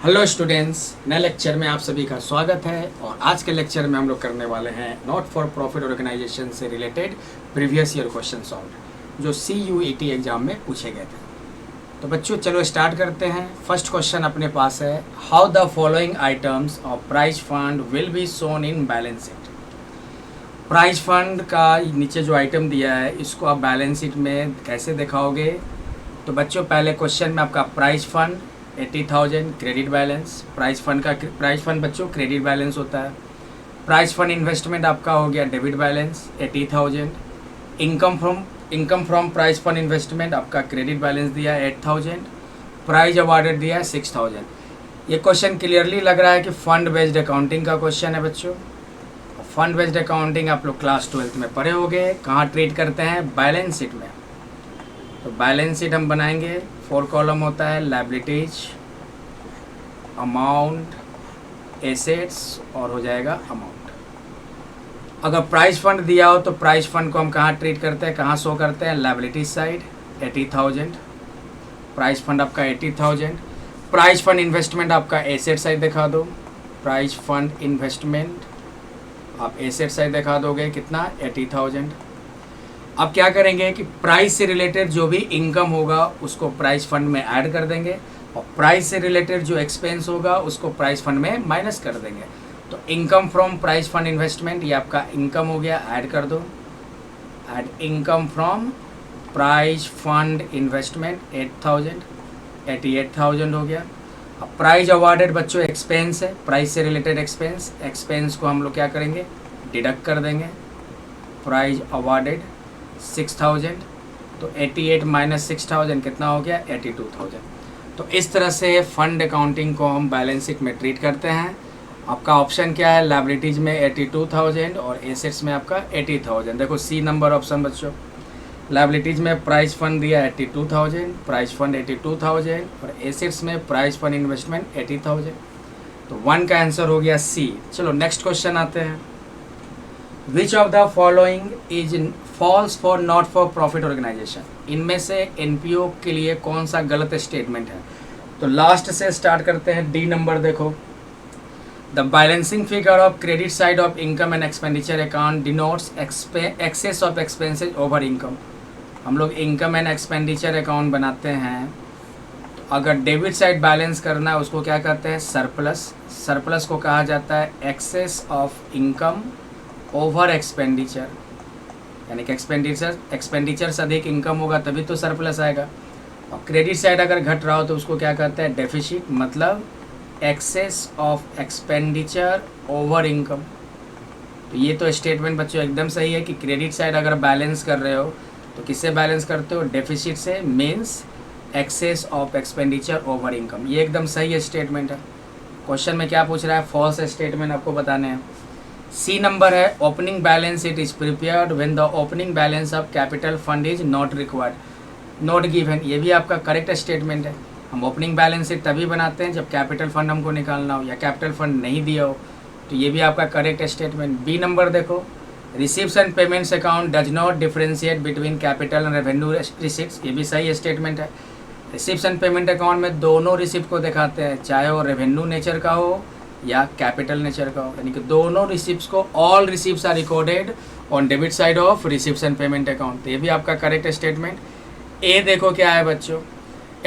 Hello students, नए lecture में आप सभी का स्वागत है। और आज के लेक्चर में हम लोग करने वाले हैं नॉट फॉर प्रॉफिट ऑर्गेनाइजेशन से related previous year question solve जो CUET एग्जाम में पूछे गए थे। तो बच्चों चलो स्टार्ट करते हैं। फर्स्ट क्वेश्चन अपने पास है, how the following items of prize fund will be shown in balance sheet. Prize fund का नीचे जो आइटम दिया है इसको आप बैलेंस शीट में कैसे दिखाओगे। तो बच्चों पहले क्वेश्चन में आपका prize fund 80,000 credit balance, prize fund बच्चों क्रेडिट बैलेंस होता है। प्राइज फंड इन्वेस्टमेंट आपका हो गया debit balance 80,000। Income from prize fund investment आपका क्रेडिट बैलेंस दिया 8,000। प्राइज अवार्डेड दिया है 6,000। ये क्वेश्चन क्लियरली लग रहा है कि फंड बेस्ड अकाउंटिंग का क्वेश्चन है बच्चों। फंड बेस्ड अकाउंटिंग आप लोग क्लास 12th में पढ़े होंगे। कहाँ ट्रीट करते हैं? बैलेंस शीट में। तो बैलेंस शीट हम बनाएंगे, 4 कॉलम होता है, लायबिलिटीज, अमाउंट, एसेट्स और हो जाएगा अमाउंट। अगर प्राइस फंड दिया हो तो प्राइस फंड को हम कहाँ ट्रीट करते हैं, कहाँ शो करते हैं? लायबिलिटीज साइड 80,000, प्राइस फंड आपका 80,000। प्राइस फंड इन्वेस्टमेंट आपका एसेट साइड दिखा दो, प्राइस फंड इन्वेस्टमेंट आप एसेट साइड दिखा दोगे कितना? 80,000। अब क्या करेंगे कि प्राइस से रिलेटेड जो भी इनकम होगा उसको प्राइस फंड में ऐड कर देंगे और प्राइस से रिलेटेड जो एक्सपेंस होगा उसको प्राइस फंड में माइनस कर देंगे। तो income from price fund investment ये आपका इनकम हो गया, ऐड कर दो। Add income from price fund investment 8,000, 88,000 हो गया। अब प्राइस अवार्डेड बच्चों एक्सपेंस है, प्राइस से रिलेटेड एक्सपेंस को हम लोग क्या करेंगे? डिडक्ट कर देंगे। प्राइस अवार्डेड 6,000, तो 88 माइनस 6,000 कितना हो गया? 82,000। तो इस तरह से फंड अकाउंटिंग को हम बैलेंस शीट में ट्रीट करते हैं। आपका ऑप्शन क्या है? लायबिलिटीज में 82,000 और एसेट्स में आपका 80,000। देखो सी नंबर ऑप्शन बच्चों। लायबिलिटीज में प्राइस फंड दिया 82,000, प्राइस फंड 82,000 और एसेट्स में प्राइस फंड इन्वेस्टमेंट 80,000। तो 1 का आंसर हो गया सी। चलो नेक्स्ट क्वेश्चन आते हैं। Which of the following is false for not for profit organisation. इनमें से एनपीओ के लिए कौन सा गलत स्टेटमेंट है? तो लास्ट से स्टार्ट करते हैं। डी नंबर देखो, the balancing figure of credit side of income and expenditure account denotes excess of expenses over income. हम लोग इनकम एंड एक्सपेंडिचर अकाउंट बनाते हैं तो अगर डेबिट साइड बैलेंस करना है उसको क्या कहते हैं? सरप्लस। सरप्लस को कहा जाता है excess of income over expenditure, यानी कि एक्सपेंडिचर से अधिक इनकम होगा तभी तो सरप्लस आएगा। और क्रेडिट साइड अगर घट रहा हो तो उसको क्या कहते हैं? डेफिसिट, मतलब excess of expenditure over income. तो ये तो स्टेटमेंट बच्चों एकदम सही है कि क्रेडिट साइड अगर बैलेंस कर रहे हो तो किससे बैलेंस करते हो? डेफिसिट से, means excess of expenditure over income. ये एकदम सही स्टेटमेंट है। क्वेश्चन में क्या पूछ रहा है? फॉल्स स्टेटमेंट आपको बताने हैं। सी नंबर है, opening balance it is prepared when the opening balance of capital fund is not required, not given. ये भी आपका करेक्ट स्टेटमेंट है। हम ओपनिंग बैलेंस शीट तभी बनाते हैं जब कैपिटल फंड हमको निकालना हो या कैपिटल फंड नहीं दिया हो। तो ये भी आपका करेक्ट स्टेटमेंट। बी नंबर देखो, receipts and payments account does not differentiate between capital and revenue receipts. ये भी सही स्टेटमेंट है। रिसीप्स एंड पेमेंट अकाउंट में दोनों रिसिप्ट को दिखाते हैं, चाहे वो रेवेन्यू नेचर का हो या कैपिटल नेचर का हो, यानी कि दोनों रिसिप्ट्स को, all receipts are recorded on debit side of receipts and payment account. तो ये भी आपका करेक्ट स्टेटमेंट। ए देखो क्या है बच्चों,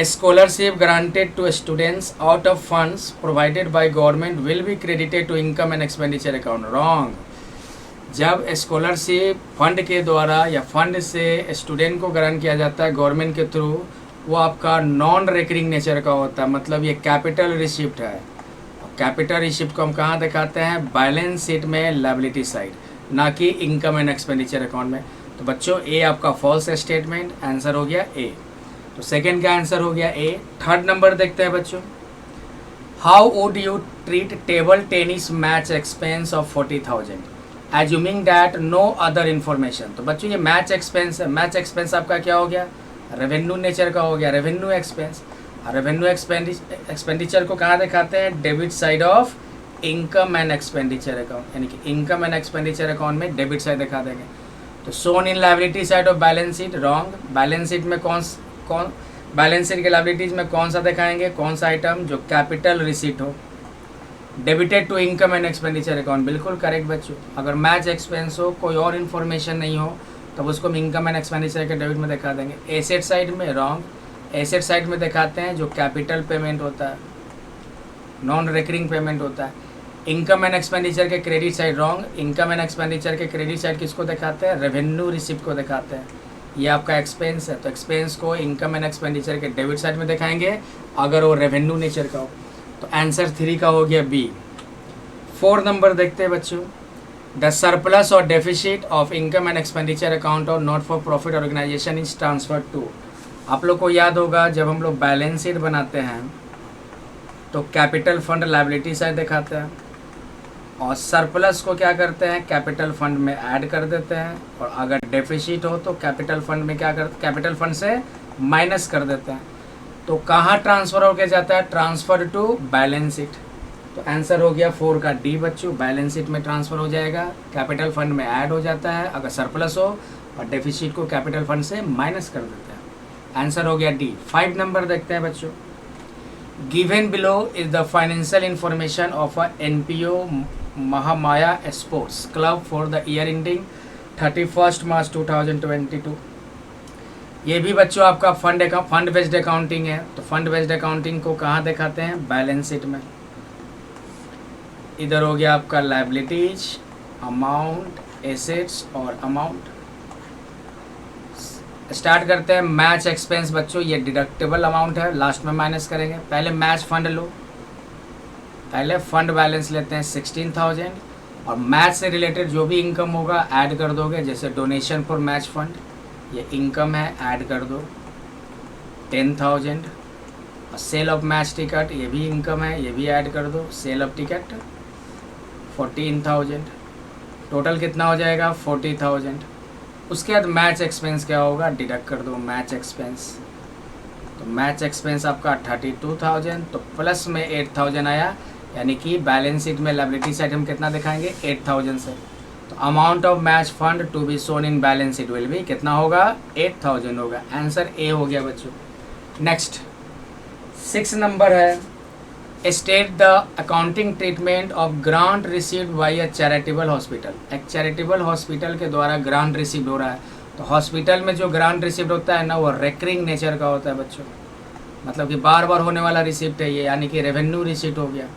scholarship granted to students out of funds provided by government will be credited to income and expenditure account. Wrong. जब scholarship fund के द्वारा या फंड से स्टूडेंट को ग्रांट किया जाता है गवर्नमेंट के थ्रू, वो आपका नॉन रिकरिंग नेचर का होता है, मतलब ये कैपिटल रिसिप्ट है। कैपिटल रिसिप्ट को हम कहाँ दिखाते हैं? बैलेंस शीट में, लायबिलिटी साइड, ना कि इनकम एंड एक्सपेंडिचर अकाउंट में। तो बच्चों ए आपका फॉल्स स्टेटमेंट, आंसर हो गया ए। तो सेकंड का आंसर हो गया ए। थर्ड नंबर देखते हैं बच्चों, how would you treat table tennis match expense of 40,000 assuming that no other information. तो बच्चों ये मैच एक्सपेंस है। मैच एक्सपेंस आपका क्या हो गया? रेवेन्यू नेचर का हो गया, रेवेन्यू एक्सपेंस। रेवेन्यू एक्सपेंडिचर को कहाँ दिखाते हैं? Debit side of income and expenditure account, यानी कि इनकम एंड एक्सपेंडिचर अकाउंट में डेबिट साइड दिखा देंगे। तो shown in liability side of balance sheet, wrong. Balance sheet में कौन बैलेंस शीट के लायबिलिटीज में कौन सा दिखाएंगे, कौन सा आइटम जो कैपिटल रिसीट हो। Debited to income and expenditure account, बिल्कुल करेक्ट बच्चों। अगर मैच एक्सपेंस हो, कोई और इन्फॉर्मेशन नहीं हो, तब उसको हम इनकम एंड एक्सपेंडिचर के डेबिट में दिखा देंगे। एसेट साइड में रॉन्ग, एसेट साइड में दिखाते हैं जो कैपिटल पेमेंट होता है, नॉन रिकरिंग पेमेंट होता है। इनकम एंड एक्सपेंडिचर के credit side wrong, income and expenditure के क्रेडिट साइड किसको दिखाते हैं, रेवेन्यू रिसिप्ट को दिखाते हैं। ये आपका एक्सपेंस है, तो एक्सपेंस को इनकम एंड एक्सपेंडिचर के डेबिट साइड में दिखाएंगे अगर वो रेवेन्यू नेचर का हो। तो आंसर 3 का हो गया बी। 4 नंबर देखते हैं बच्चों, द सरप्लस और deficit of income and expenditure account और not for profit organisation is transfer to. आप लोग को याद होगा जब हम लोग बैलेंस शीट बनाते हैं तो कैपिटल फंड लायबिलिटी साइड दिखाते हैं, और सरप्लस को क्या करते हैं, कैपिटल फंड में ऐड कर देते हैं, और अगर डेफिसिट हो तो कैपिटल फंड में क्या करते, कैपिटल फंड से माइनस कर देते हैं। तो कहाँ ट्रांसफ़र होके जाता है, ट्रांसफ़र टू बैलेंस शीट। तो आंसर हो गया 4 का डी बच्चों, बैलेंस शीट में ट्रांसफ़र हो जाएगा, कैपिटल फंड में ऐड हो जाता है अगर सरप्लस हो, और डेफिसिट को कैपिटल फंड से माइनस कर देते हैं। आंसर हो गया डी। 5 नंबर देखते हैं बच्चों, given below is the financial information of a NPO Mahamaya sports club for the year ending 31 मार्च 2022। ये भी बच्चों आपका फंड बेस्ड अकाउंटिंग है। तो फंड बेस्ड अकाउंटिंग को कहाँ दिखाते हैं, बैलेंस शीट में। इधर हो गया आपका लायबिलिटीज, अमाउंट, एसेट्स और अमाउंट। स्टार्ट करते हैं मैच एक्सपेंस बच्चों, ये डिडक्टेबल अमाउंट है, लास्ट में माइनस करेंगे। पहले मैच फंड लो, पहले फंड बैलेंस लेते हैं 16,000, और मैच से रिलेटेड जो भी इनकम होगा ऐड कर दोगे, जैसे डोनेशन फॉर मैच फंड, ये इनकम है, ऐड कर दो 10,000, और सेल ऑफ मैच टिकट ये भी इनकम है, ये भी ऐड कर दो, सेल ऑफ टिकट 14,000, टोटल कितना हो जाएगा 40,000। उसके बाद मैच एक्सपेंस क्या होगा, डिडक्ट कर दो मैच एक्सपेंस। तो मैच एक्सपेंस आपका 32,000, तो प्लस में 8,000 आया, यानी कि बैलेंस शीट में लायबिलिटी साइड हम कितना दिखाएंगे 8,000 से। तो amount of match fund to be shown in balance sheet will be कितना होगा 8,000 होगा। आंसर ए हो गया बच्चों। नेक्स्ट 6 नंबर है, state the accounting treatment of grant received by a charitable hospital. एक चैरिटेबल हॉस्पिटल के द्वारा ग्रांट रिसीव्ड हो रहा है, तो हॉस्पिटल में जो ग्रांट रिसीव्ड होता है ना वो रेकरिंग नेचर का होता है बच्चों, मतलब कि बार बार होने वाला रिसिप्ट है ये, यानी कि रेवेन्यू रिसिप्ट हो गया।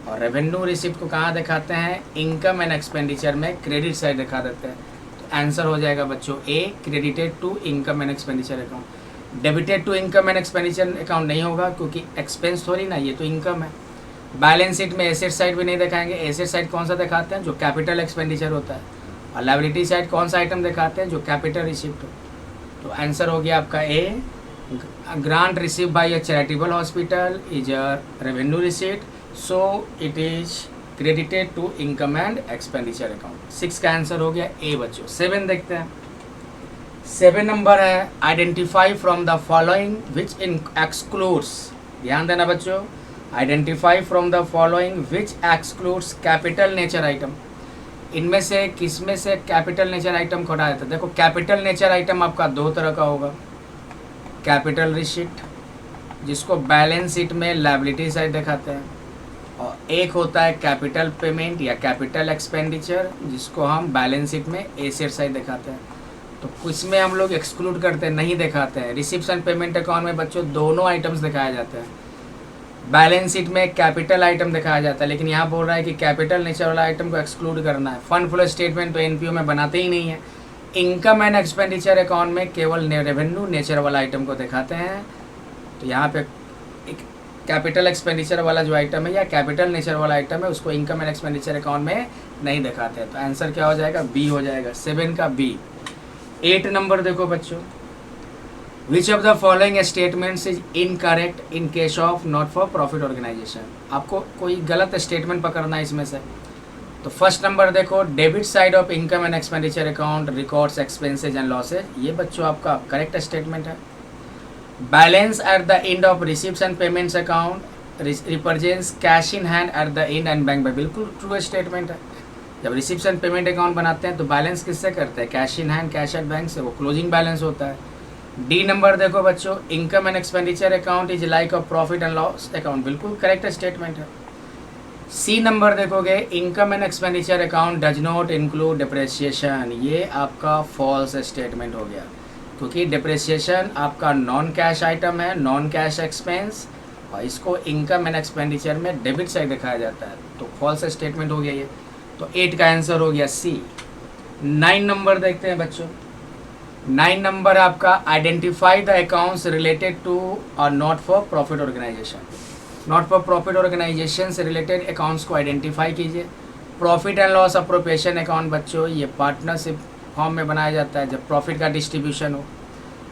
और रेवेन्यू रिसिप्ट को कहाँ दिखाते हैं, इनकम एंड एक्सपेंडिचर में क्रेडिट साइड दिखा देते हैं। तो आंसर हो जाएगा बच्चों A, credited to income and expenditure account. Debited to income and expenditure account नहीं होगा क्योंकि एक्सपेंस थोड़ी ना, ये तो इनकम है। बैलेंस शीट में एसेट साइड भी नहीं दिखाएंगे, एसेट साइड कौन सा दिखाते हैं, जो कैपिटल एक्सपेंडिचर होता है, और लायबिलिटी साइड कौन सा आइटम दिखाते हैं, जो कैपिटल रिसिप्ट हो। तो आंसर हो गया आपका A, grant receive by a charitable hospital is a revenue receipt, so it is credited to income and expenditure account. 6 का आंसर हो गया ए बच्चों। 7 देखते हैं, 7 नंबर है, identify from the following which in excludes, ध्यान देना बच्चों, identify from the following which excludes capital nature item. इनमें से किस में से कैपिटल नेचर आइटम को हटा देता है। देखो कैपिटल नेचर आइटम आपका 2 तरह का होगा, कैपिटल रिसीट जिसको बैलेंस शीट में लायबिलिटी साइड दिखाते हैं, और एक होता है कैपिटल पेमेंट या कैपिटल एक्सपेंडिचर जिसको हम बैलेंस शीट में एसेट साइड दिखाते हैं। तो कुछ में हम लोग एक्सक्लूड करते हैं, नहीं दिखाते हैं। रिसिप्ट एंड पेमेंट अकाउंट में बच्चों दोनों आइटम्स दिखाए जाते हैं, बैलेंस शीट में कैपिटल आइटम दिखाया जाता है, लेकिन यहाँ बोल रहा है कि कैपिटल नेचर वाला आइटम को एक्सक्लूड करना है। फंड फ्लो स्टेटमेंट तो एनपीओ में बनाते ही नहीं है। इनकम एंड एक्सपेंडिचर अकाउंट में केवल रेवेन्यू नेचर वाला आइटम को दिखाते हैं। तो यहाँ पे एक कैपिटल एक्सपेंडिचर वाला जो आइटम है या कैपिटल नेचर वाला आइटम है उसको इनकम एंड एक्सपेंडिचर अकाउंट में नहीं दिखाते हैं। तो आंसर क्या हो जाएगा, बी हो जाएगा, 7 का बी। 8 नंबर देखो बच्चों, which of the following statements is incorrect in case of not for profit organisation. आपको कोई गलत स्टेटमेंट पकड़ना है इसमें से। तो फर्स्ट नंबर देखो, debit side of income and expenditure account records expenses and losses, ये बच्चों आपका करेक्ट स्टेटमेंट है। Balance at the end of receipts and payments account represents cash in hand at the end and bank, बिल्कुल true statement है। जब receipts and payment account बनाते हैं तो बैलेंस किससे करते हैं, cash in hand, cash at bank से, वो क्लोजिंग बैलेंस होता है। डी नंबर देखो बच्चों, income and expenditure account is like a profit and loss account, बिल्कुल करेक्ट स्टेटमेंट है। सी नंबर देखोगे, income and expenditure account does not include depreciation, ये आपका फॉल्स स्टेटमेंट हो गया, क्योंकि डिप्रेशिएशन आपका नॉन कैश आइटम है, नॉन कैश एक्सपेंस, और इसको इनकम एंड एक्सपेंडिचर में डेबिट साइड दिखाया जाता है, तो फॉल्स स्टेटमेंट हो गया ये। तो 8 का आंसर हो गया सी। 9 नंबर देखते हैं बच्चों। 9 नंबर आपका, identify the accounts related to और not for profit organisation. Not for profit organisation से रिलेटेड अकाउंट्स को आइडेंटिफाई कीजिए। Profit and loss appropriation account बच्चों, ये पार्टनरशिप फॉर्म में बनाया जाता है जब प्रॉफिट का डिस्ट्रीब्यूशन हो।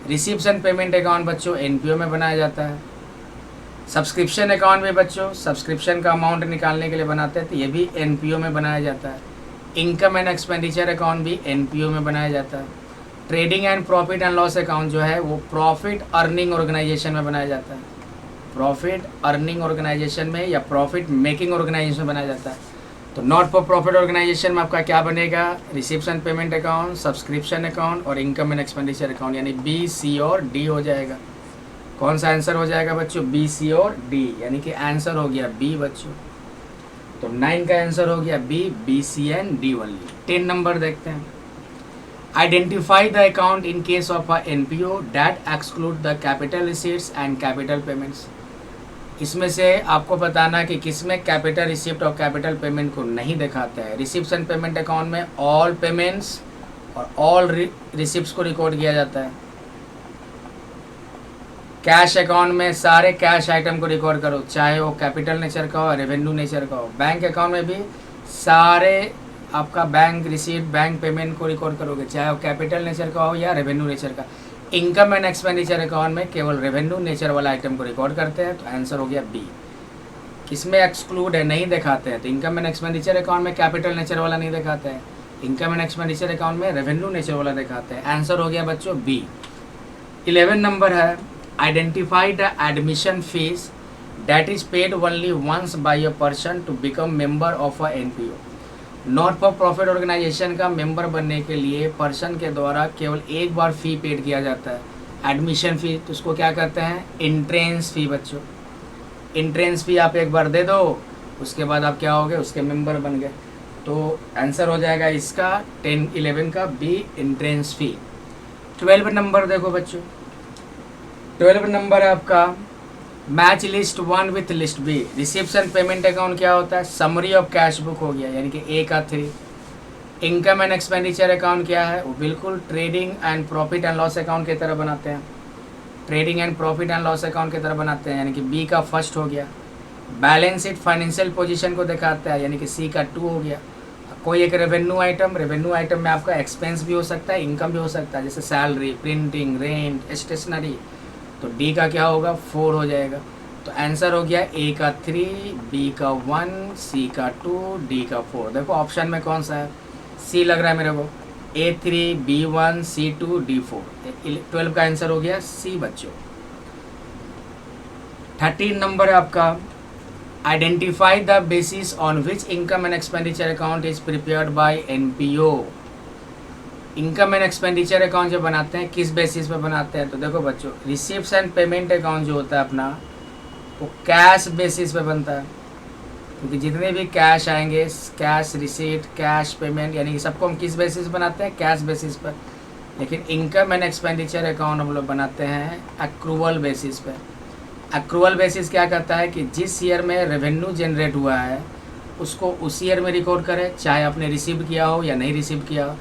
रिसीप्स एंड पेमेंट अकाउंट बच्चों एनपीओ में बनाया जाता है। सब्सक्रिप्शन अकाउंट में बच्चों सब्सक्रिप्शन का अमाउंट निकालने के लिए बनाते हैं, तो ये भी एनपीओ में बनाया जाता है। इनकम एंड एक्सपेंडिचर अकाउंट भी एनपीओ में बनाया जाता है। Trading and profit and loss account जो है वो प्रॉफिट अर्निंग ऑर्गेनाइजेशन में बनाया जाता है, प्रॉफिट अर्निंग ऑर्गेनाइजेशन में या प्रॉफिट मेकिंग ऑर्गेनाइजेशन में बनाया जाता है। तो नॉट फॉर प्रॉफिट ऑर्गेनाइजेशन में आपका क्या बनेगा, receipt and payment account, subscription account और इनकम एंड एक्सपेंडिचर अकाउंट, यानी बी, सी और डी हो जाएगा। कौन सा आंसर हो जाएगा बच्चों, बी, सी और डी, यानी कि आंसर हो गया बी बच्चों। तो 9 का आंसर हो गया B, B, C and D only. 10 number देखते हैं। Identify the account in case of a NPO that exclude the capital receipts and capital payments. इसमें से आपको बताना कि किसमें कैपिटल रिसिप्ट और कैपिटल पेमेंट को नहीं दिखाते हैं। रिसिप्ट एंड पेमेंट अकाउंट में ऑल पेमेंट्स और ऑल रिसिप्ट्स को रिकॉर्ड किया जाता है। कैश अकाउंट में सारे कैश आइटम को रिकॉर्ड करो, चाहे वो कैपिटल नेचर का हो, रेवेन्यू नेचर का हो। बैंक अकाउंट में भी सारे आपका बैंक रिसीप्ट, बैंक पेमेंट को रिकॉर्ड करोगे, चाहे वो कैपिटल नेचर का हो या रेवेन्यू नेचर का। इनकम एंड एक्सपेंडिचर अकाउंट में केवल रेवेन्यू नेचर वाला आइटम को रिकॉर्ड करते हैं, तो आंसर हो गया बी। किसमें एक्सक्लूड है, नहीं दिखाते हैं, तो इनकम एंड एक्सपेंडिचर अकाउंट में कैपिटल नेचर वाला नहीं दिखाते हैं, इनकम एंड एक्सपेंडिचर अकाउंट में रेवेन्यू नेचर वाला दिखाते हैं। आंसर हो गया बच्चों बी। 11 नंबर है, identify the admission fees that is paid only once by a person to become member of a NPO. Not for profit organisation का member बनने के लिए पर्सन के द्वारा केवल एक बार फ़ी पेड किया जाता है, एडमिशन फ़ी, तो उसको क्या कहते हैं, एंट्रेंस फ़ी बच्चों। एंट्रेंस फ़ी आप एक बार दे दो, उसके बाद आप क्या हो गए, उसके मेंबर बन गए। तो आंसर हो जाएगा इसका 10-11 का बी, एंट्रेंस फ़ी। 12 नंबर देखो बच्चों। 12 नंबर है आपका, match list 1 with list B. Receipt and payment account क्या होता है, समरी ऑफ कैश बुक हो गया, यानी कि ए का 3। इनकम एंड एक्सपेंडिचर अकाउंट क्या है, वो बिल्कुल trading and profit and loss account की तरह बनाते हैं, trading and profit and loss account की तरह बनाते हैं, यानी कि बी का फर्स्ट हो गया। बैलेंस शीट फाइनेंशियल पोजीशन को दिखाता है, यानी कि सी का 2 हो गया। कोई एक रेवेन्यू आइटम में आपका एक्सपेंस भी हो सकता है, इनकम भी हो सकता है, जैसे सैलरी, प्रिंटिंग, रेंट, स्टेशनरी, तो डी का क्या होगा, 4 हो जाएगा। तो आंसर हो गया ए का 3, बी का 1, सी का 2, डी का 4। देखो ऑप्शन में कौन सा है, सी लग रहा है मेरे को, A3, B1, C2, D4। 12 का आंसर हो गया सी बच्चों। 13 नंबर है आपका, identify the basis on which income and expenditure account is prepared by NPO. Income and expenditure account जो बनाते हैं किस बेसिस पे बनाते हैं, तो देखो बच्चों, रिसिप्ट एंड पेमेंट अकाउंट जो होता है अपना, वो कैश बेसिस पे बनता है, क्योंकि जितने भी कैश आएंगे, कैश रिसीट, कैश पेमेंट, यानी कि सबको हम किस बेसिस बनाते हैं, कैश बेसिस पर। लेकिन इनकम एंड एक्सपेंडिचर अकाउंट हम लोग बनाते हैं एक्रूवल बेसिस पे। एक्रूवल बेसिस क्या कहता है कि जिस ईयर में रेवेन्यू जनरेट हुआ है उसको उसी ईयर में रिकॉर्ड करें, चाहे आपने रिसीव किया हो या नहीं रिसीव किया हो।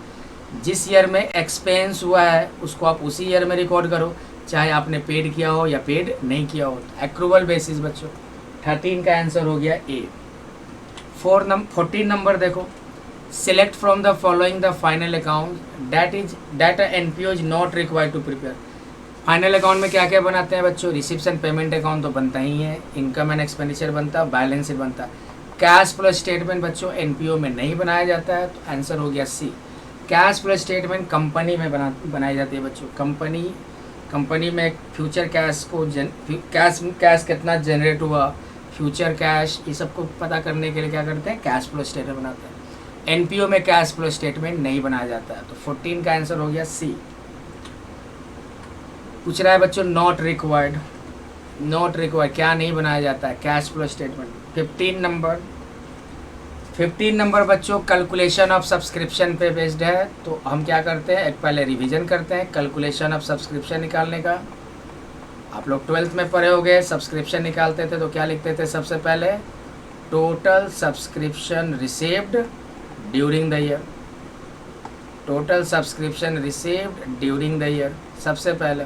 जिस ईयर में एक्सपेंस हुआ है उसको आप उसी ईयर में रिकॉर्ड करो, चाहे आपने पेड किया हो या पेड नहीं किया हो। एक्रूवल बेसिस बच्चों। 13 का आंसर हो गया ए। 14 नंबर देखो, select from the following the final account that NPO is not required to prepare. Final account में क्या क्या बनाते हैं बच्चों, रिसिप्ट एंड पेमेंट अकाउंट तो बनता ही है, इनकम एंड एक्सपेंडिचर बनता है, बैलेंस शीट बनता है। कैश फ्लो स्टेटमेंट बच्चों एनपीओ में नहीं बनाया जाता है, तो आंसर हो गया सी। कैश फ्लो स्टेटमेंट कंपनी में बनाई जाती है बच्चों। कंपनी में फ्यूचर कैश को कैश कितना जनरेट हुआ, फ्यूचर कैश, ये सबको पता करने के लिए क्या करते हैं, कैश फ्लो स्टेटमेंट बनाते हैं। एनपीओ में कैश फ्लो स्टेटमेंट नहीं बनाया जाता है, तो 14 का आंसर हो गया सी। पूछ रहा है बच्चों नॉट रिक्वायर्ड, नॉट रिक्वायर्ड क्या नहीं बनाया जाता है, कैश फ्लो स्टेटमेंट। 15 नंबर बच्चों कैलकुलेशन ऑफ सब्सक्रिप्शन पे बेस्ड है। तो हम क्या करते हैं, एक पहले रिवीजन करते हैं कैलकुलेशन ऑफ सब्सक्रिप्शन निकालने का। आप लोग 12th में पढ़े होंगे, सब्सक्रिप्शन निकालते थे तो क्या लिखते थे, सबसे पहले total subscription received during the year, total subscription received during the year सबसे पहले।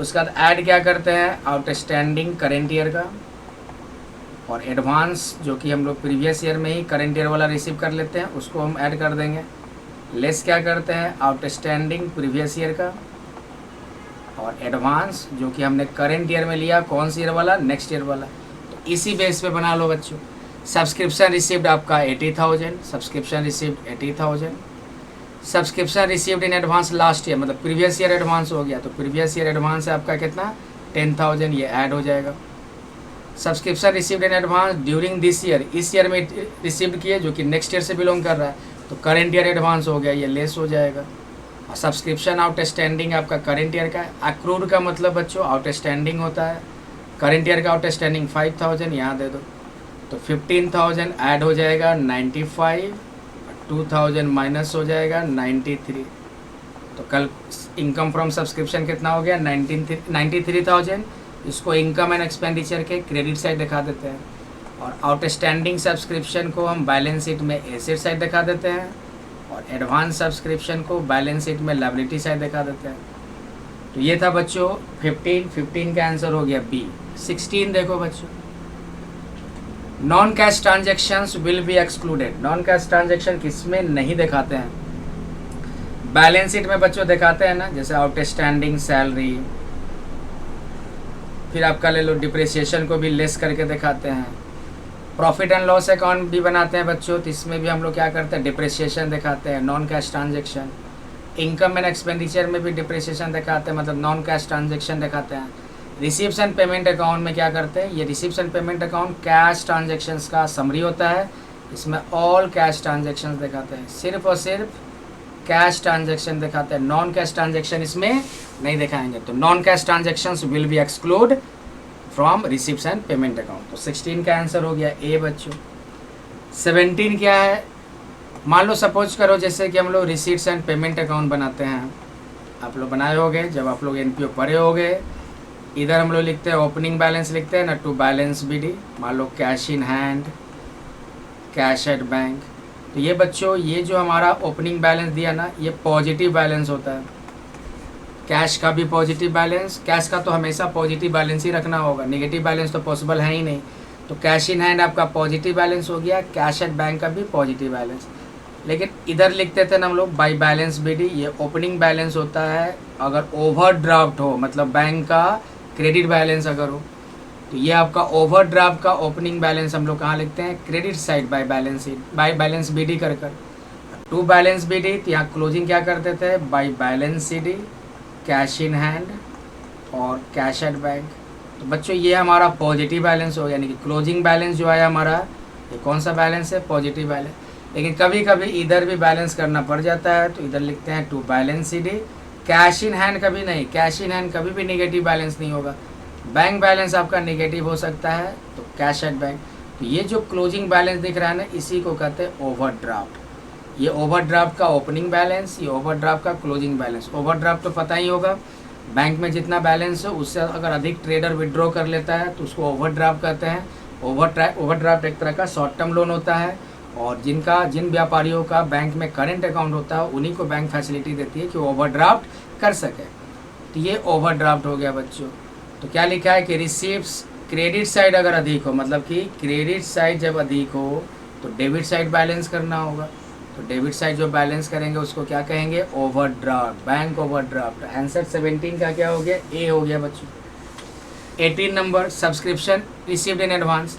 उसके बाद ऐड क्या करते हैं, आउटस्टैंडिंग करेंट ईयर का, और एडवांस जो कि हम लोग प्रीवियस ईयर में ही करेंट ईयर वाला रिसीव कर लेते हैं उसको हम ऐड कर देंगे। लेस क्या करते हैं, आउटस्टैंडिंग प्रीवियस ईयर का, और एडवांस जो कि हमने करेंट ईयर में लिया, कौन सी ईयर वाला, नेक्स्ट ईयर वाला। तो इसी बेस पे बना लो बच्चों। सब्सक्रिप्शन रिसीव्ड आपका 80,000, subscription received 80,000, subscription received in advance last year, मतलब प्रीवियस ईयर एडवांस हो गया, तो प्रीवियस ईयर एडवांस है आपका कितना, 10,000, ये ऐड हो जाएगा। Subscription received in advance during this year, इस ईयर में रिसीव्ड किए जो कि नेक्स्ट ईयर से बिलोंग कर रहा है, तो करेंट ईयर एडवांस हो गया, ये लेस हो जाएगा। और सब्सक्रिप्शन आउटस्टैंडिंग आपका करेंट ईयर का है। अक्रूड का मतलब बच्चों आउटस्टैंडिंग होता है, करेंट ईयर का आउटस्टैंडिंग 5,000 यहाँ दे दो, तो 15,000 ऐड हो जाएगा 95, 2,000 माइनस हो जाएगा 93। तो कल इनकम फ्रॉम सब्सक्रिप्शन कितना हो गया, 93,000। इसको इनकम एंड एक्सपेंडिचर के क्रेडिट साइड दिखा देते हैं, और आउटस्टैंडिंग सब्सक्रिप्शन को हम बैलेंस शीट में एसेट साइड दिखा देते हैं, और एडवांस सब्सक्रिप्शन को बैलेंस शीट में लायबिलिटी साइड दिखा देते हैं। तो ये था बच्चों 15 का आंसर हो गया बी। 16 देखो बच्चों, non cash transactions will be excluded. Non cash transaction किसमें नहीं दिखाते हैं, बैलेंस शीट में बच्चों दिखाते हैं ना, जैसे आउटस्टैंडिंग सैलरी, फिर आपका ले लो डिप्रिसिएशन को भी लेस करके दिखाते हैं। प्रॉफिट एंड लॉस अकाउंट भी बनाते हैं बच्चों, तो इसमें भी हम लोग क्या करते हैं, डिप्रिसिएशन दिखाते हैं, non cash transaction. Income and expenditure में भी डिप्रिसिएशन दिखाते हैं, मतलब नॉन कैश ट्रांजेक्शन दिखाते हैं। रिसीप्स एंड पेमेंट अकाउंट में क्या करते हैं, ये receipts and payment account cash transactions का समरी होता है, इसमें ऑल कैश ट्रांजेक्शन्स दिखाते हैं, सिर्फ और सिर्फ कैश ट्रांजेक्शन दिखाते हैं, नॉन कैश ट्रांजेक्शन इसमें नहीं दिखाएंगे। तो non cash transactions will be exclude from receipts and payment account. तो 16 का आंसर हो गया ए बच्चों। 17 क्या है, मान लो सपोज करो जैसे कि हम लोग रिसीट्स एंड पेमेंट अकाउंट बनाते हैं, आप लोग बनाए होंगे जब आप लोग एनपीओ पढ़े होंगे। इधर हम लोग लिखते हैं ओपनिंग बैलेंस लिखते हैं ना, टू बैलेंस बीडी, मान लो cash in hand, cash at bank. तो ये बच्चों ये जो हमारा ओपनिंग बैलेंस दिया ना, ये पॉजिटिव बैलेंस होता है। कैश का भी पॉजिटिव बैलेंस, कैश का तो हमेशा पॉजिटिव बैलेंस ही रखना होगा, नेगेटिव बैलेंस तो पॉसिबल है ही नहीं। तो कैश इन हैंड आपका पॉजिटिव बैलेंस हो गया, कैश एट बैंक का भी पॉजिटिव बैलेंस। लेकिन इधर लिखते थे ना हम लोग बाई बैलेंस बीडी, ये ओपनिंग बैलेंस होता है अगर ओवरड्राफ्ट हो, मतलब बैंक का क्रेडिट बैलेंस अगर हो, तो ये आपका ओवरड्राफ्ट का ओपनिंग बैलेंस हम लोग कहाँ लिखते हैं, credit side by balance sheet, by balance BD कर कर। टू बैलेंस बीडी, तो यहाँ क्लोजिंग क्या करते थे, by balance CD, cash in hand और कैश एट बैंक। तो बच्चों ये हमारा पॉजिटिव बैलेंस हो, यानी कि क्लोजिंग बैलेंस जो है हमारा, ये कौन सा बैलेंस है, पॉजिटिव बैलेंस। लेकिन कभी कभी इधर भी बैलेंस करना पड़ जाता है, तो इधर लिखते हैं to balance CD. Cash in hand कभी नहीं, कैश इन हैंड कभी भी नेगेटिव बैलेंस नहीं होगा, बैंक बैलेंस आपका नेगेटिव हो सकता है, तो कैश एट बैंक। तो ये जो क्लोजिंग बैलेंस दिख रहा है ना, इसी को कहते हैं ओवरड्राफ्ट। ये ओवरड्राफ्ट का ओपनिंग बैलेंस, ये ओवरड्राफ्ट का क्लोजिंग बैलेंस। ओवरड्राफ्ट तो पता ही होगा, बैंक में जितना बैलेंस है उससे अगर अधिक ट्रेडर विड्रॉ कर लेता है तो उसको ओवरड्राफ्ट कहते हैं। ओवरड्राफ्ट एक तरह का शॉर्ट टर्म लोन होता है, और जिन व्यापारियों का बैंक में करेंट अकाउंट होता है उन्हीं को बैंक फैसिलिटी देती है कि ओवरड्राफ्ट कर सके। तो ये ओवरड्राफ्ट हो गया बच्चों। तो क्या लिखा है कि रिसीव्स क्रेडिट साइड अगर अधिक हो, मतलब कि क्रेडिट साइड जब अधिक हो तो डेबिट साइड बैलेंस करना होगा। तो डेबिट साइड जो बैलेंस करेंगे उसको क्या कहेंगे, ओवरड्राफ्ट, बैंक ओवरड्राफ्ट। आंसर 17 का क्या हो गया, ए हो गया बच्चों। 18 number, subscription received in advance.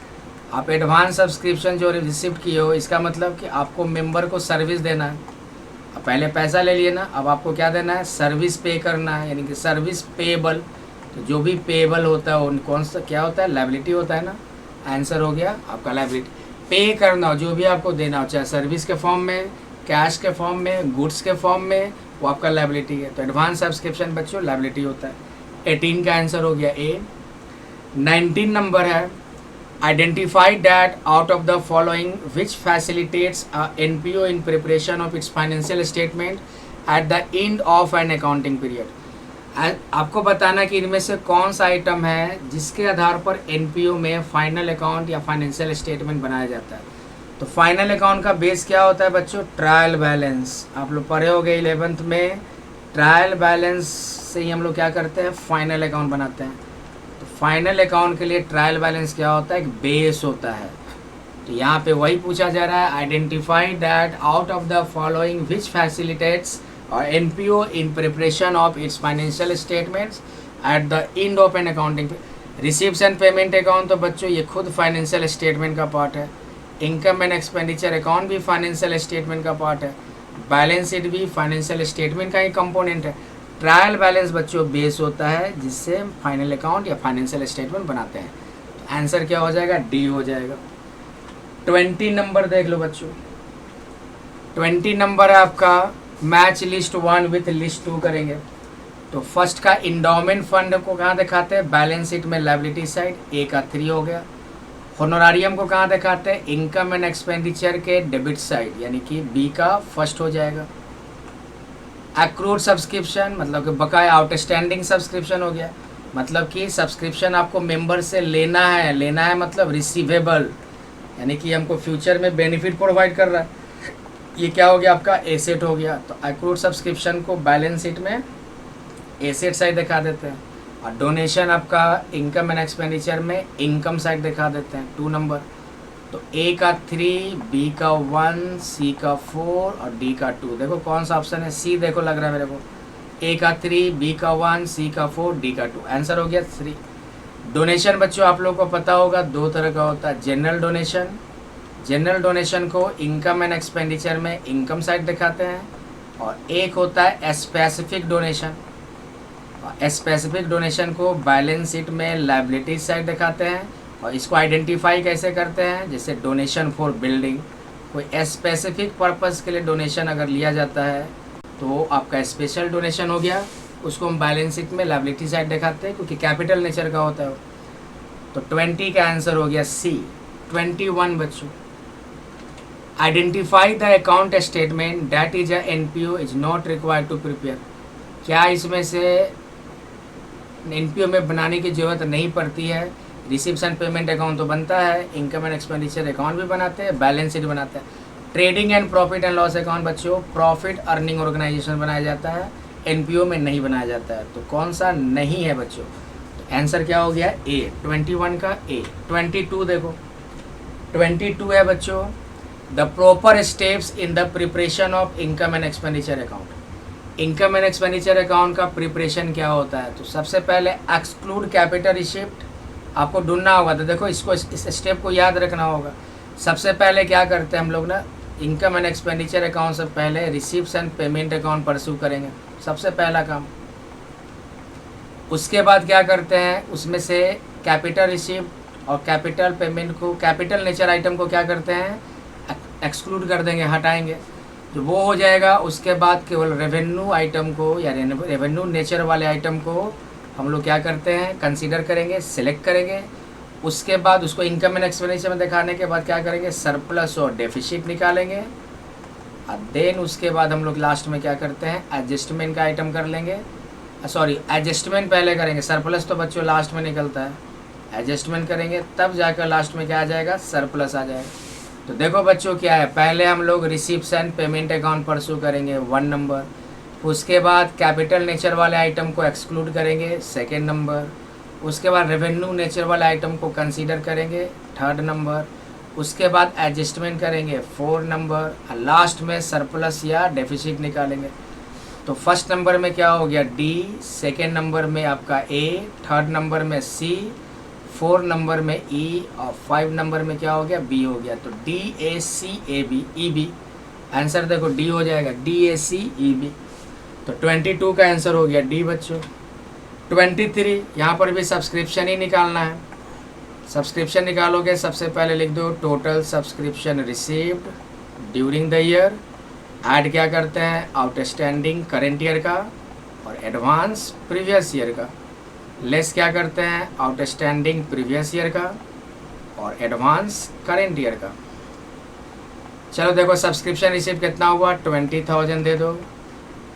आप एडवांस सब्सक्रिप्शन जो रिसीव किए हो, इसका मतलब कि आपको मेंबर को सर्विस देना है। अब पहले पैसा ले लिए ना, अब आपको क्या देना है, सर्विस पे करना है, यानी कि सर्विस पेएबल। तो जो भी पेएबल होता है उन कौन सा क्या होता है, लायबिलिटी होता है ना। आंसर हो गया आपका लायबिलिटी। पे करना हो, जो भी आपको देना हो, चाहे सर्विस के फॉर्म में, कैश के फॉर्म में, गुड्स के फॉर्म में, वो आपका लायबिलिटी है। तो एडवांस सब्सक्रिप्शन बच्चों लायबिलिटी होता है। 18 का आंसर हो गया ए। 19 नंबर है, identify that out of the following which facilitates NPO in preparation of its financial statement at the end of an accounting period. आपको बताना कि इनमें से कौन सा आइटम है जिसके आधार पर एनपीओ में फाइनल अकाउंट या फाइनेंशियल स्टेटमेंट बनाया जाता है। तो फाइनल अकाउंट का बेस क्या होता है बच्चों? Trial balance. आप लोग पढ़े होंगे 11th में, ट्रायल बैलेंस से ही हम लोग क्या करते हैं? फाइनल अकाउंट बनाते हैं। तो फाइनल अकाउंट के लिए ट्रायल बैलेंस क्या होता है? एक बेस होता है। तो यहाँ पे वही पूछा जा रहा है, identify that out of the following which facilitates और NPO in preparation of its financial statements at the end of an accounting. Receives and payment account तो बच्चों ये खुद फाइनेंशियल स्टेटमेंट का पार्ट है। इनकम एंड एक्सपेंडिचर अकाउंट भी financial statement का part है। बैलेंस शीट भी फाइनेंशियल स्टेटमेंट का ही कंपोनेंट है। ट्रायल बैलेंस बच्चों बेस होता है जिससे फाइनल अकाउंट या फाइनेंशियल स्टेटमेंट बनाते हैं। तो आंसर क्या हो जाएगा? डी हो जाएगा। 20 नंबर देख लो बच्चों। 20 नंबर है आपका, मैच लिस्ट 1 विथ लिस्ट 2 करेंगे। तो फर्स्ट का इंडोमेंट फंड को कहाँ दिखाते हैं? बैलेंस शीट में लायबिलिटी साइड, ए का 3 हो गया। होनोरारियम को कहाँ दिखाते हैं? इनकम एंड एक्सपेंडिचर के डेबिट साइड, यानी कि बी का फर्स्ट हो जाएगा। एक्रूड सब्सक्रिप्शन मतलब कि बकाया आउटस्टैंडिंग सब्सक्रिप्शन हो गया, मतलब कि सब्सक्रिप्शन आपको मेंबर से लेना है मतलब रिसीवेबल, यानी कि हमको फ्यूचर में बेनिफिट प्रोवाइड कर रहा है। ये क्या हो गया? आपका एसेट हो गया। तो एक्रूड सब्सक्रिप्शन को बैलेंस शीट में एसेट साइड दिखा देते हैं, और डोनेशन आपका इनकम एंड एक्सपेंडिचर में इनकम साइड दिखा देते हैं। 2 नंबर। तो ए का 3, बी का 1, सी का 4 और डी का 2। देखो कौन सा ऑप्शन है? सी देखो लग रहा है मेरे को। ए का 3, बी का 1, सी का 4, डी का 2। आंसर हो गया 3। डोनेशन बच्चों आप लोगों को पता होगा 2 तरह का होता है। जनरल डोनेशन को इनकम एंड एक्सपेंडिचर में इनकम साइड दिखाते हैं, और एक होता है स्पेसिफिक डोनेशन। स्पेसिफिक डोनेशन को बैलेंस शीट में लायबिलिटी साइड दिखाते हैं, और इसको आइडेंटिफाई कैसे करते हैं? जैसे डोनेशन फॉर बिल्डिंग, कोई स्पेसिफिक पर्पस के लिए डोनेशन अगर लिया जाता है तो आपका स्पेशल डोनेशन हो गया, उसको हम बैलेंस शीट में लायबिलिटी साइड दिखाते हैं क्योंकि कैपिटल नेचर का होता है। तो 20 का आंसर हो गया सी। 21 बच्चों, identify the account statement that is a NPO is not required to prepare. क्या इसमें से एनपीओ में बनाने की ज़रूरत नहीं पड़ती है? रिसिप्शन पेमेंट अकाउंट तो बनता है, इनकम एंड एक्सपेंडिचर अकाउंट भी बनाते हैं, बैलेंस शीट बनाते हैं। Trading and profit and loss account बच्चों प्रॉफिट अर्निंग ऑर्गेनाइजेशन बनाया जाता है, एनपीओ में नहीं बनाया जाता है। तो कौन सा नहीं है बच्चों? तो आंसर क्या हो गया? ए। 21 का ए। 22 देखो, 22 है बच्चों, the proper steps in the preparation of income and expenditure account. Income and expenditure account का प्रिपरेशन क्या होता है? तो सबसे पहले एक्सक्लूड कैपिटल रिसिप्ट आपको ढूंढना होगा। तो देखो इसको, इस स्टेप को याद रखना होगा। सबसे पहले क्या करते हैं हम लोग ना, इनकम एंड एक्सपेंडिचर अकाउंट से पहले receipts and payment account pursue करेंगे, सबसे पहला काम। उसके बाद क्या करते हैं, उसमें से कैपिटल रिसिप्ट और कैपिटल पेमेंट को, कैपिटल नेचर आइटम को क्या करते हैं? एक्सक्लूड कर देंगे, हटाएंगे। जो वो हो जाएगा, उसके बाद केवल रेवेन्यू आइटम को या रेवेन्यू नेचर वाले आइटम को हम लोग क्या करते हैं? कंसीडर करेंगे, सिलेक्ट करेंगे। उसके बाद उसको इनकम एंड एक्सपेंडिचर में दिखाने के बाद क्या करेंगे? सरप्लस और डेफिसिट निकालेंगे। और देन उसके बाद हम लोग लास्ट में क्या करते हैं? एडजस्टमेंट का आइटम कर लेंगे। सॉरी, एडजस्टमेंट पहले करेंगे, सरप्लस तो बच्चों लास्ट में निकलता है। एडजस्टमेंट करेंगे तब जाकर लास्ट में क्या आ जाएगा? सरप्लस आ जाएगा। तो देखो बच्चों क्या है, पहले हम लोग receipts and payment account pursue करेंगे 1 नंबर। उसके बाद कैपिटल नेचर वाले आइटम को एक्सक्लूड करेंगे 2nd नंबर। उसके बाद रेवेन्यू नेचर वाले आइटम को कंसीडर करेंगे 3rd नंबर। उसके बाद एडजस्टमेंट करेंगे 4 नंबर। लास्ट में सरप्लस या डेफिसिट निकालेंगे। तो 1st नंबर में क्या हो गया? डी। 2nd नंबर में आपका ए। 3rd नंबर में सी। 4 नंबर में ई। और 5 नंबर में क्या हो गया? बी हो गया। तो D A C A B E B. Answer देखो डी हो जाएगा, D A C E B. तो 22 का आंसर हो गया डी बच्चों। 23 यहाँ पर भी सब्सक्रिप्शन ही निकालना है। सब्सक्रिप्शन निकालोगे, सबसे पहले लिख दो total subscription received during the year. Add क्या करते हैं, आउटस्टैंडिंग करेंट ईयर का और एडवांस प्रीवियस ईयर का। लेस क्या करते हैं, आउटस्टैंडिंग प्रीवियस ईयर का और एडवांस करेंट ईयर का। चलो देखो सब्सक्रिप्शन रिसीव कितना हुआ, 20,000 दे दो।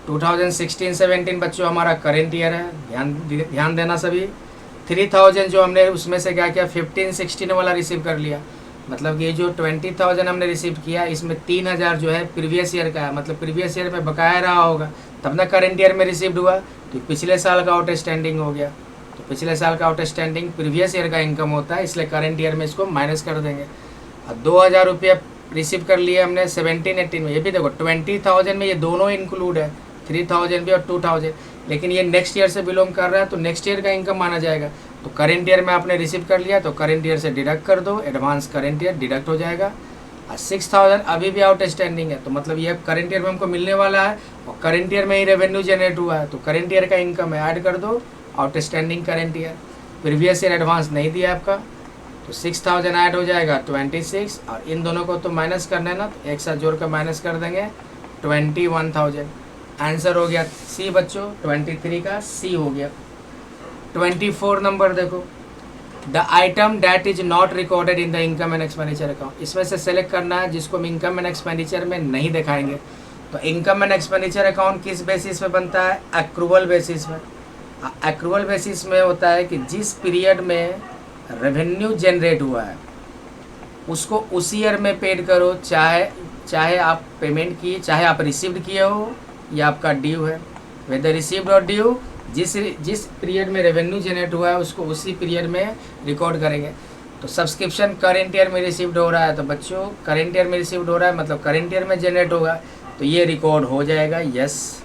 2016-17 बच्चों हमारा करेंट ईयर है, ध्यान देना सभी। 3,000 जो हमने उसमें से क्या किया, 15-16 वाला रिसीव कर लिया। मतलब कि ये जो 20,000 हमने रिसीव किया, इसमें 3,000 जो है प्रीवियस ईयर का है, मतलब प्रीवियस ईयर में बकाया रहा होगा, तब ना करेंट ईयर में रिसीव्ड हुआ। तो पिछले साल का आउटस्टैंडिंग हो गया। तो पिछले साल का आउटस्टैंडिंग प्रीवियस ईयर का इनकम होता है, इसलिए करेंट ईयर में इसको माइनस कर देंगे। और 2,000 रुपये रिसीव कर लिए हमने 17-18 में। ये भी देखो 20,000 में ये दोनों इंक्लूड है, 3,000 भी और 2,000, लेकिन ये नेक्स्ट ईयर से बिलोंग कर रहा है, तो नेक्स्ट ईयर का इनकम माना जाएगा। तो करेंट ईयर में आपने रिसीव कर लिया, तो करेंट ईयर से डिडक्ट कर दो, एडवांस करेंट ईयर डिडक्ट हो जाएगा। और 6,000 अभी भी आउटस्टैंडिंग है, तो मतलब ये करेंट ईयर में हमको मिलने वाला है और करेंट ईयर में ही रेवेन्यू जनरेट हुआ है, तो करेंट ईयर का इनकम है, ऐड कर दो outstanding current year. Previous year advance नहीं दिया आपका, तो 6,000 ऐड हो जाएगा 26, और इन दोनों को तो माइनस करना है ना, तो एक साथ जोड़ कर माइनस कर देंगे 21,000। आंसर हो गया सी बच्चों, 23 का सी हो गया। 24 नंबर देखो, the item that is not recorded in the income and expenditure account. इसमें से सेलेक्ट करना है जिसको हम इनकम एंड एक्सपेंडिचर में नहीं दिखाएंगे। तो इनकम एंड एक्सपेंडिचर अकाउंट किस बेसिस पे बनता है, एक्रूवल बेसिस में। एक्रूवल बेसिस में होता है कि जिस पीरियड में रेवेन्यू जनरेट हुआ है उसको उसी ईयर में पेड करो, चाहे आप पेमेंट किए, चाहे आप रिसीव्ड किए हो या आपका ड्यू है। वेदर रिसीव्ड और ड्यू, जिस पीरियड में रेवेन्यू जनरेट हुआ है उसको उसी पीरियड में रिकॉर्ड करेंगे। तो सब्सक्रिप्शन करेंट ईयर में रिसीव्ड हो रहा है, तो बच्चों करेंट ईयर में रिसीव्ड हो रहा है मतलब करेंट ईयर में जनरेट होगा, तो ये रिकॉर्ड हो जाएगा, yes.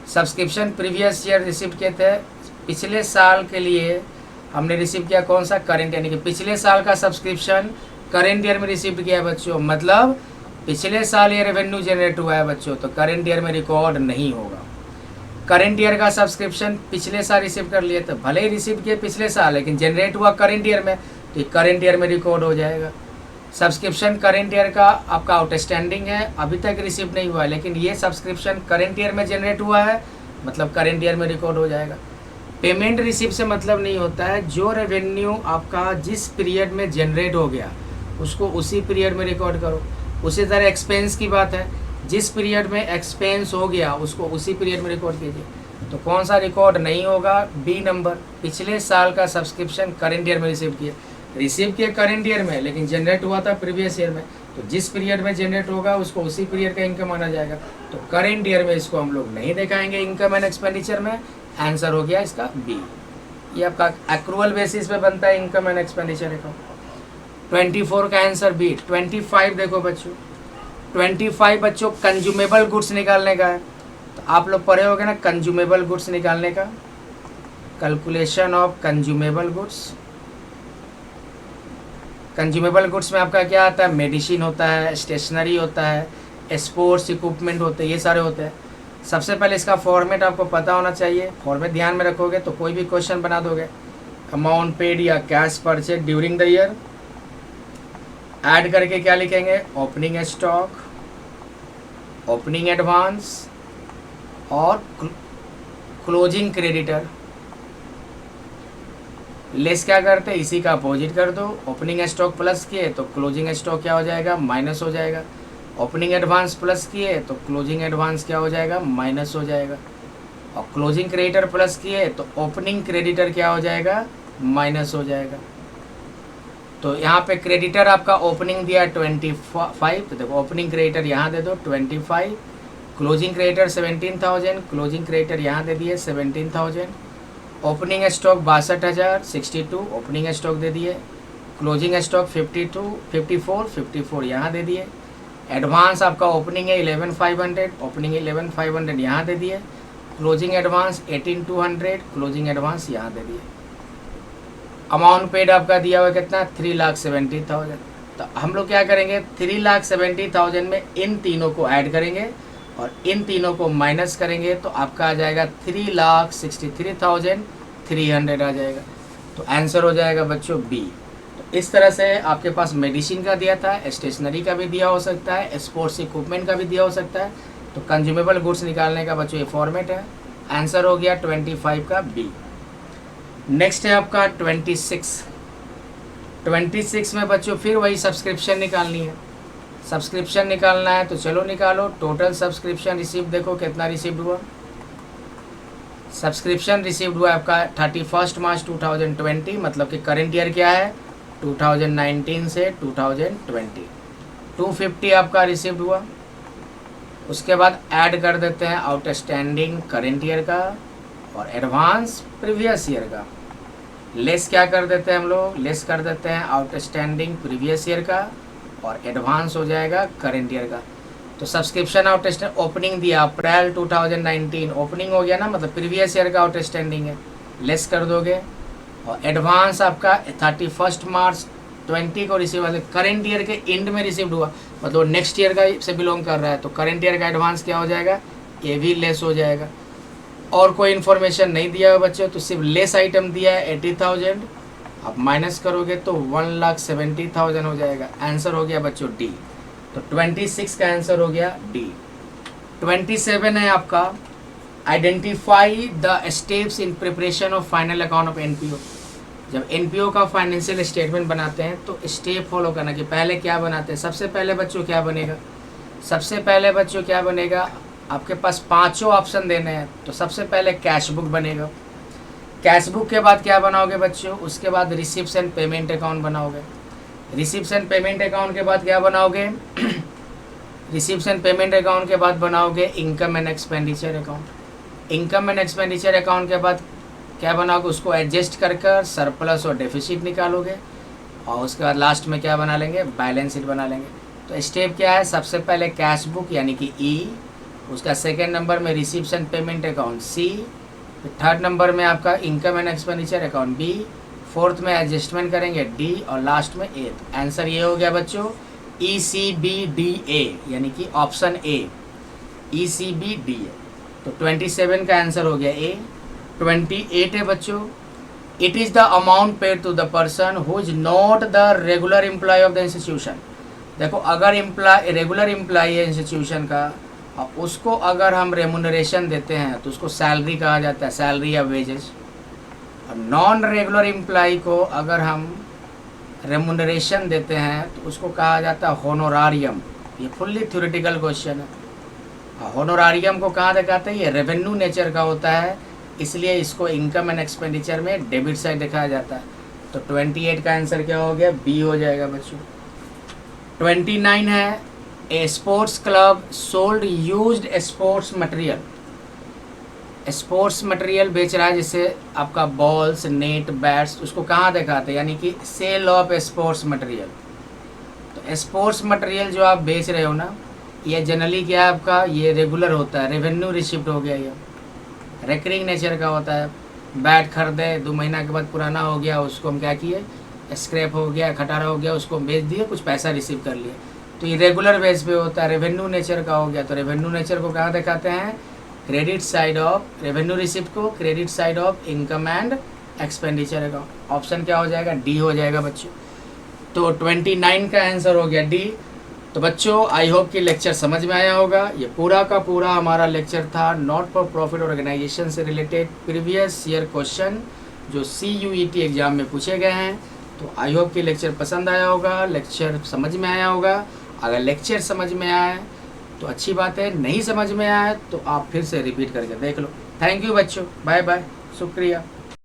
Subscription previous year receive किए थे, पिछले साल के लिए हमने रिसीव किया कौन सा, करेंट, यानी कि पिछले साल का सब्सक्रिप्शन करेंट ईयर में रिसीव किया है बच्चों, मतलब पिछले साल ये रेवेन्यू जनरेट हुआ है बच्चों, तो करेंट ईयर में रिकॉर्ड नहीं होगा। करेंट ईयर का सब्सक्रिप्शन पिछले साल रिसीव कर लिए, तो भले ही रिसीव किए पिछले साल लेकिन जनरेट हुआ करेंट ईयर में, तो करेंट ईयर में रिकॉर्ड हो जाएगा। सब्सक्रिप्शन करेंट ईयर का आपका आउटस्टैंडिंग है, अभी तक रिसीव नहीं हुआ है, लेकिन ये सब्सक्रिप्शन करेंट ईयर में जनरेट हुआ है, मतलब करेंट ईयर में रिकॉर्ड हो जाएगा। पेमेंट रिसीव से मतलब नहीं होता है, जो रेवेन्यू आपका जिस पीरियड में जनरेट हो गया उसको उसी पीरियड में रिकॉर्ड करो। उसी तरह एक्सपेंस की बात है, जिस पीरियड में एक्सपेंस हो गया उसको उसी पीरियड में रिकॉर्ड कीजिए। तो कौन सा रिकॉर्ड नहीं होगा, बी नंबर, पिछले साल का सब्सक्रिप्शन करेंट ईयर में रिसीव किए करेंट ईयर में, लेकिन जनरेट हुआ था प्रीवियस ईयर में, तो जिस पीरियड में जनरेट होगा उसको उसी पीरियड का इनकम माना जाएगा। तो करेंट ईयर में इसको हम लोग नहीं दिखाएंगे इनकम एंड एक्सपेंडिचर में। आंसर हो गया इसका बी। ये आपका एक्रूअल बेसिस पे बनता है इनकम एंड एक्सपेंडिचर अकाउंट। 24 का आंसर बी। 25 देखो बच्चों, 25 बच्चों कंज्यूमेबल गुड्स निकालने का है। तो आप लोग पढ़े होगे ना कंज्यूमेबल गुड्स निकालने का, calculation of consumable goods. Consumable goods में आपका क्या आता है, मेडिसिन होता है, स्टेशनरी होता है, स्पोर्ट्स इक्विपमेंट होते हैं, ये सारे होते हैं। सबसे पहले इसका फॉर्मेट आपको पता होना चाहिए, फॉर्मेट ध्यान में रखोगे तो कोई भी क्वेश्चन बना दोगे। अमाउंट पेड या cash purchase during the year, add करके क्या लिखेंगे, ओपनिंग स्टॉक, ओपनिंग एडवांस और क्लोजिंग क्रेडिटर। लेस क्या करते हैं, इसी का अपोजिट कर दो। ओपनिंग स्टॉक प्लस किए तो क्लोजिंग स्टॉक क्या हो जाएगा, माइनस हो जाएगा। ओपनिंग एडवांस प्लस किए तो क्लोजिंग एडवांस क्या हो जाएगा, माइनस हो जाएगा। और क्लोजिंग क्रेडिटर प्लस किए तो ओपनिंग क्रेडिटर क्या हो जाएगा, माइनस हो जाएगा। तो यहाँ पे क्रेडिटर आपका ओपनिंग दिया 25, तो देखो ओपनिंग क्रेडिटर यहाँ दे दो 25, क्लोजिंग क्रेडिटर 17,000, क्लोजिंग क्रेडिटर यहाँ दे दिए 17,000। ओपनिंग स्टॉक 62,000 62, ओपनिंग स्टॉक दे दिए। क्लोजिंग स्टॉक 52 54 54 यहाँ दे दिए। एडवांस आपका ओपनिंग है 11,500, ओपनिंग 11,500 यहाँ दे दिए। क्लोजिंग एडवांस 18,200, क्लोजिंग एडवांस यहाँ दे दिए। अमाउंट पेड आपका दिया हुआ कितना, 3,70,000। तो हम लोग क्या करेंगे, 3,70,000 में इन तीनों को ऐड करेंगे और इन तीनों को माइनस करेंगे, तो आपका आ जाएगा 3,63,300 आ जाएगा। तो आंसर हो जाएगा बच्चों बी। तो इस तरह से आपके पास मेडिसिन का दिया था, स्टेशनरी का भी दिया हो सकता है, स्पोर्ट्स इक्विपमेंट का भी दिया हो सकता है। तो कंज्यूमेबल गुड्स निकालने का बच्चों ये फॉर्मेट है। आंसर हो गया 25 का बी। नेक्स्ट है आपका 26। 26 में बच्चों फिर वही सब्सक्रिप्शन निकालनी है। सब्सक्रिप्शन निकालना है तो चलो निकालो। टोटल सब्सक्रिप्शन रिसीव देखो कितना रिसीव्ड हुआ। सब्सक्रिप्शन रिसीव्ड हुआ आपका 31 मार्च 2020, मतलब कि करंट ईयर क्या है 2019 से 2020। 250 आपका रिसीव्ड हुआ। उसके बाद ऐड कर देते हैं आउटस्टैंडिंग करंट ईयर का और एडवांस प्रीवियस ईयर का। लेस क्या कर देते हैं हम लोग, लेस कर देते हैं आउटस्टैंडिंग प्रीवियस ईयर का और एडवांस हो जाएगा करंट ईयर का। तो सब्सक्रिप्शन आउटस्टैंडिंग ओपनिंग दिया अप्रैल 2019, ओपनिंग हो गया ना, मतलब प्रीवियस ईयर का आउटस्टैंडिंग है, लेस कर दोगे। और एडवांस आपका 31 मार्च 20 को रिसीव हुआ, करंट ईयर के एंड में रिसीव हुआ, मतलब नेक्स्ट ईयर का से बिलोंग कर रहा है, तो करंट ईयर का एडवांस क्या हो जाएगा, ये भी लेस हो जाएगा। और कोई इन्फॉर्मेशन नहीं दिया है बच्चों, तो सिर्फ लेस आइटम दिया है 80,000, आप माइनस करोगे तो 1,70,000 हो जाएगा। आंसर हो गया बच्चों डी। तो 26 का आंसर हो गया डी। 27 है आपका identify the steps in preparation of final account of NPO. जब एनपीओ का फाइनेंशियल स्टेटमेंट बनाते हैं तो स्टेप फॉलो करना कि पहले क्या बनाते हैं। सबसे पहले बच्चों क्या बनेगा, सबसे पहले बच्चों क्या बनेगा, आपके पास पांचों ऑप्शन देने हैं। तो सबसे पहले कैश बुक बनेगा। कैश बुक के बाद क्या बनाओगे बच्चों, उसके बाद रिसिप्ट्स एंड पेमेंट अकाउंट बनाओगे। रिसिप्ट्स एंड पेमेंट अकाउंट के बाद क्या बनाओगे रिसिप्ट्स एंड पेमेंट अकाउंट के बाद बनाओगे income and expenditure account. Income and expenditure account के बाद क्या बनाओगे, उसको एडजस्ट कर कर सरप्लस और डेफिसिट निकालोगे। और उसके बाद लास्ट में क्या बना लेंगे, बैलेंस शीट बना लेंगे। तो स्टेप क्या है, सबसे पहले कैश बुक यानी कि ई, उसका सेकेंड नंबर में receipts and payment account C, third number में आपका income and expenditure account B, fourth में एडजस्टमेंट करेंगे डी और लास्ट में ए। आंसर ये हो गया बच्चों ECBDA, यानी कि ऑप्शन ए ECBDA। तो 27 का आंसर हो गया ए। 28 है बच्चों, it is the amount paid to the person who is not the regular employee of the institution. देखो अगर रेगुलर एम्प्लॉय है इंस्टीट्यूशन का, उसको अगर हम रेमुनरेशन देते हैं तो उसको सैलरी कहा जाता है, सैलरी या वेजेस। और नॉन रेगुलर एम्प्लॉय को अगर हम रेमुनरेशन देते हैं तो उसको कहा जाता है होनोरारियम। ये फुल्ली थ्योरेटिकल क्वेश्चन है। होनोरारियम को कहाँ दिखाते हैं, ये रेवेन्यू नेचर का होता है, इसलिए इसको इनकम एंड एक्सपेंडिचर में डेबिट साइड दिखाया जाता है। तो 28 का आंसर क्या हो गया, बी हो जाएगा बच्चों। 29 है A sports club sold used sports material. Sports material बेच रहा है, जैसे आपका बॉल्स, नेट, बैट्स, उसको कहाँ दिखाते हैं, यानी कि सेल ऑफ स्पोर्ट्स मटेरियल। तो स्पोर्ट्स मटेरियल जो आप बेच रहे हो ना, ये जनरली क्या है आपका, ये रेगुलर होता है, रेवेन्यू रिसिप्ट हो गया, ये रेकरिंग नेचर का होता है। बैट खरीदे 2 महीना के बाद पुराना हो गया, उसको हम क्या किए, स्क्रैप हो गया, खटारा हो गया, उसको बेच दिए, कुछ पैसा रिसीव कर लिए। तो ये रेगुलर बेस पे होता है, रेवेन्यू नेचर का हो गया। तो रेवेन्यू नेचर को कहाँ दिखाते हैं, credit side of revenue receipt को, credit side of income and expenditure account. Option क्या हो जाएगा, डी हो जाएगा बच्चों। तो 29 का आंसर हो गया डी। तो बच्चों आई होप कि लेक्चर समझ में आया होगा। ये पूरा का पूरा हमारा लेक्चर था नॉट फॉर प्रॉफिट ऑर्गेनाइजेशन से रिलेटेड प्रीवियस ईयर क्वेश्चन जो CUET एग्जाम में पूछे गए हैं। तो आई होप कि लेक्चर पसंद आया होगा, लेक्चर समझ में आया होगा। अगर लेक्चर समझ में आए तो अच्छी बात है, नहीं समझ में आए तो आप फिर से रिपीट करके देख लो। थैंक यू बच्चों, बाय बाय, शुक्रिया।